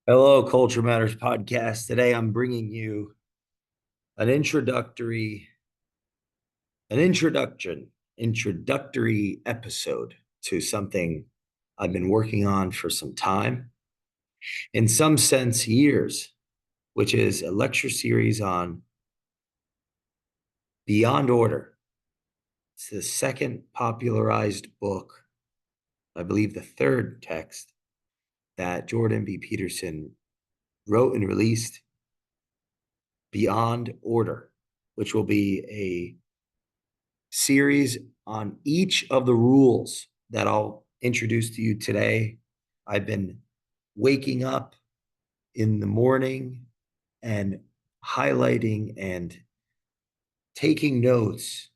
Hello, Culture Matters podcast. Today I'm bringing you an introductory episode to something I've been working on for some time, in some sense, years, which is a lecture series on Beyond Order. It's the second popularized book, I believe the third text that Jordan B. Peterson wrote and released, Beyond Order, which will be a series on each of the rules that I'll introduce to you today. I've been waking up in the morning and highlighting and taking notes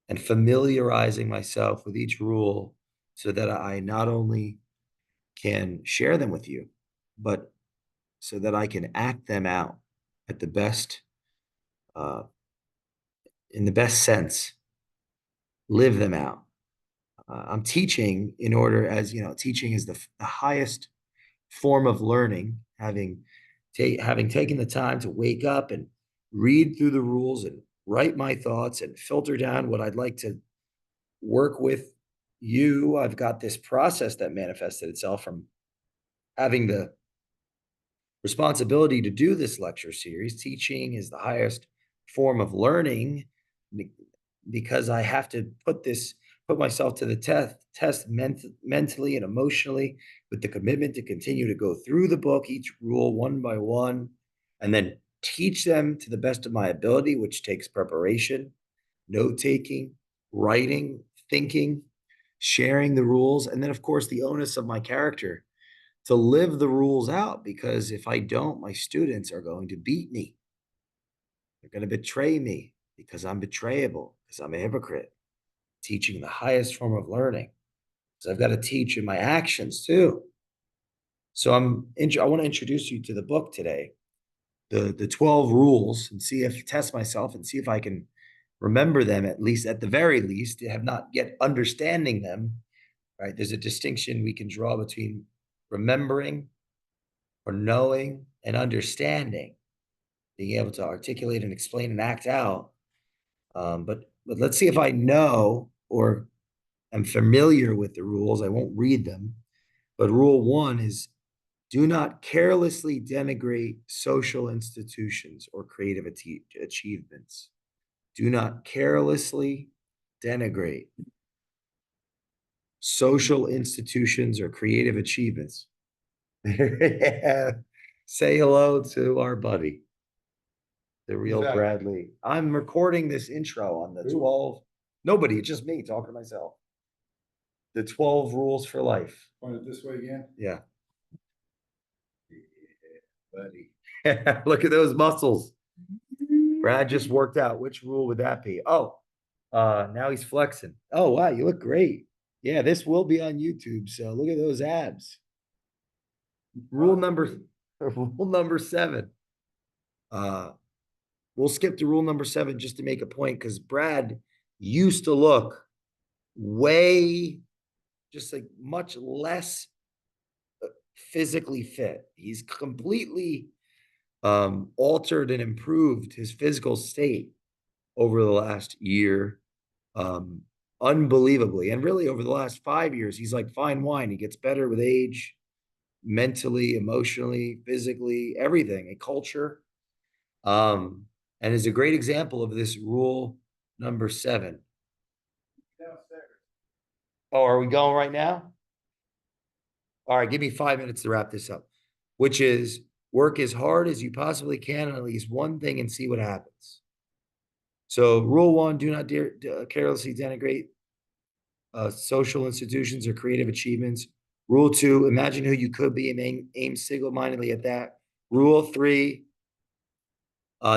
and familiarizing myself with each rule so that I not only can share them with you, but so that I can act them out at the best, uh, in the best sense, live them out. I'm teaching in order, as you know, teaching is the highest form of learning. Having taken the time to wake up and read through the rules and write my thoughts and filter down what I'd like to work with you, I've got this process that manifested itself from having the responsibility to do this lecture series. Teaching is the highest form of learning because I have to put myself to the test mentally and emotionally with the commitment to continue to go through the book, each rule one by one, and then teach them to the best of my ability, which takes preparation, note taking, writing, thinking, sharing the rules, and then, of course, the onus of my character to live the rules out, because if I don't, my students are going to beat me. They're going to betray me because I'm betrayable, because I'm a hypocrite. Teaching the highest form of learning. So I've got to teach in my actions too. So I want to introduce you to the book today, the 12 rules, and test myself and see if I can remember them, at least at the very least. Have not yet understanding them, right? There's a distinction we can draw between remembering or knowing and understanding, being able to articulate and explain and act out. But let's see if I know or am familiar with the rules. I won't read them. But rule one is, do not carelessly denigrate social institutions or creative achievements. Do not carelessly denigrate social institutions or creative achievements. Yeah. Say hello to our buddy, the real Bradley. I'm recording this intro on the 12. Nobody, it's just me talking to myself. The 12 rules for life. Point it this way again. Yeah. Buddy. Look at those muscles. Brad just worked out. Which rule would that be? Oh, now he's flexing. Oh, wow, you look great. Yeah, this will be on YouTube. So look at those abs. Rule number rule number 7. Uh, we'll skip to rule number 7 just to make a point, because Brad used to look way just like much less physically fit. He's completely altered and improved his physical state over the last year, um, unbelievably. And really, over the last 5 years, he's like fine wine. He gets better with age, mentally, emotionally, physically, everything, a culture. Um, and is a great example of this rule number 7. Oh, are we going right now? All right, give me 5 minutes to wrap this up, which is work as hard as you possibly can on at least one thing and see what happens. So, rule 1, do not carelessly denigrate social institutions or creative achievements. Rule 2, imagine who you could be and aim single-mindedly at that. Rule 3,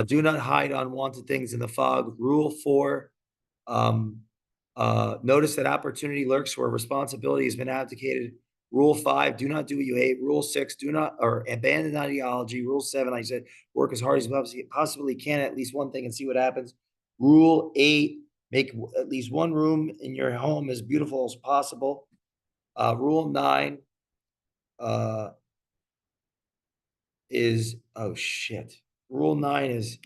do not hide unwanted things in the fog. Rule 4, notice that opportunity lurks where responsibility has been abdicated. Rule 5, do not do what you hate. Rule 6, do not or abandon ideology. Rule 7, I said, work as hard as you possibly can at least one thing and see what happens. Rule 8, make at least one room in your home as beautiful as possible. Rule 9, uh, is, oh shit. Rule 9 is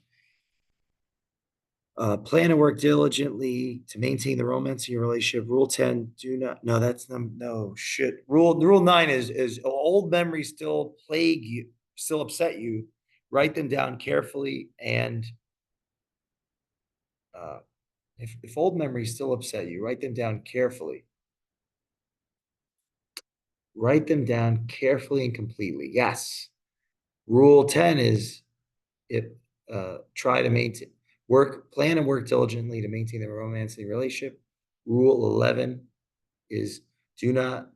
plan and work diligently to maintain the romance in your relationship. Rule 10, do not, no, that's no shit. Rule 9 is old memories still plague you, still upset you. Write them down carefully. And uh, if old memories still upset you, write them down carefully. Write them down carefully and completely. Yes. Rule 10 is if try to maintain plan and work diligently to maintain the romance in the relationship. Rule 11 is do not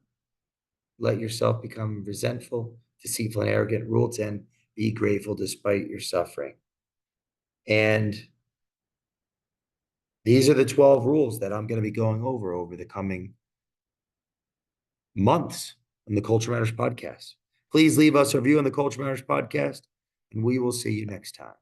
let yourself become resentful, deceitful, and arrogant. Rule 10, be grateful despite your suffering. And these are the 12 rules that I'm going to be going over the coming months on the Culture Matters podcast. Please leave us a review on the Culture Matters podcast, and we will see you next time.